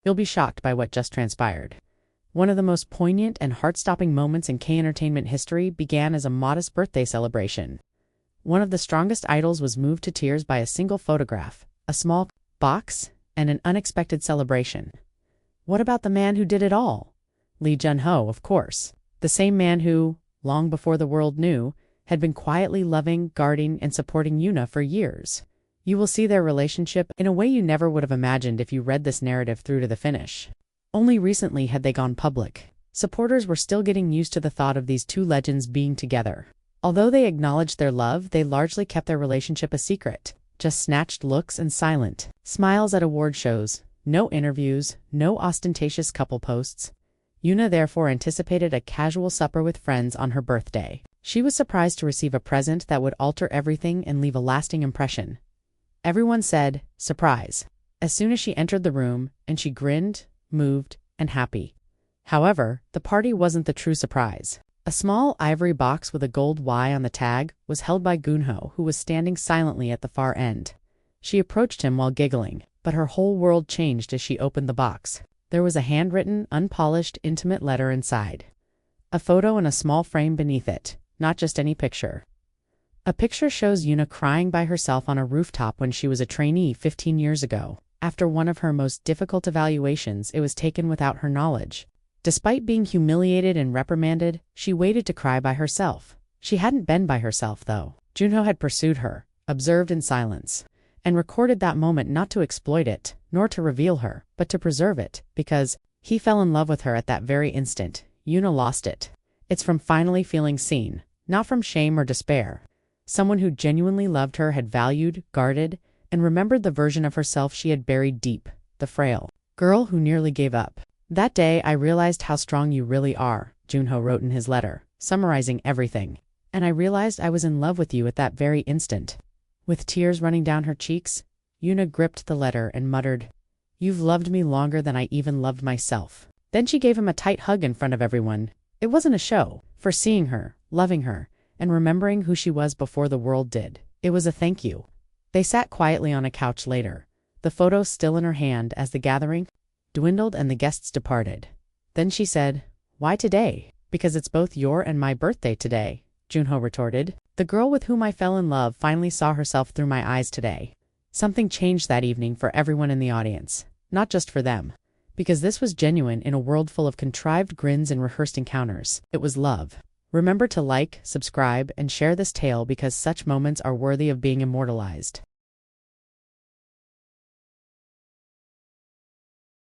You'll be shocked by what just transpired. One of the most poignant and heart-stopping moments in K-entertainment history began as a modest birthday celebration. One of the strongest idols was moved to tears by a single photograph, a small box, and an unexpected celebration. What about the man who did it all? Lee Jun Ho, of course. The same man who, long before the world knew, had been quietly loving, guarding, and supporting Yoona for years. You will see their relationship in a way you never would have imagined if you read this narrative through to the finish. Only recently had they gone public. Supporters were still getting used to the thought of these two legends being together. Although they acknowledged their love, they largely kept their relationship a secret. Just snatched looks and silent smiles at award shows. No interviews, no ostentatious couple posts. Yoona therefore anticipated a casual supper with friends on her birthday. She was surprised to receive a present that would alter everything and leave a lasting impression. Everyone said, "Surprise," as soon as she entered the room, and she grinned, moved, and happy. However, the party wasn't the true surprise. A small ivory box with a gold Y on the tag was held by Jun Ho, who was standing silently at the far end. She approached him while giggling, but her whole world changed as she opened the box. There was a handwritten, unpolished, intimate letter inside. A photo and a small frame beneath it, not just any picture. A picture shows Yoona crying by herself on a rooftop when she was a trainee 15 years ago. After one of her most difficult evaluations, it was taken without her knowledge. Despite being humiliated and reprimanded, she waited to cry by herself. She hadn't been by herself, though. Jun Ho had pursued her, observed in silence, and recorded that moment not to exploit it, nor to reveal her, but to preserve it, because he fell in love with her at that very instant. Yoona lost it. It's from finally feeling seen, not from shame or despair. Someone who genuinely loved her had valued, guarded, and remembered the version of herself she had buried deep, the frail girl who nearly gave up. "That day I realized how strong you really are," Jun Ho wrote in his letter, summarizing everything. "And I realized I was in love with you at that very instant." With tears running down her cheeks, Yoona gripped the letter and muttered, "You've loved me longer than I even loved myself." Then she gave him a tight hug in front of everyone. It wasn't a show. For seeing her, loving her, and remembering who she was before the world did. It was a thank you. They sat quietly on a couch later, the photo still in her hand as the gathering dwindled and the guests departed. Then she said, "Why today?" "Because it's both your and my birthday today," Jun Ho retorted. "The girl with whom I fell in love finally saw herself through my eyes today." Something changed that evening for everyone in the audience, not just for them. Because this was genuine in a world full of contrived grins and rehearsed encounters. It was love. Remember to like, subscribe, and share this tale because such moments are worthy of being immortalized.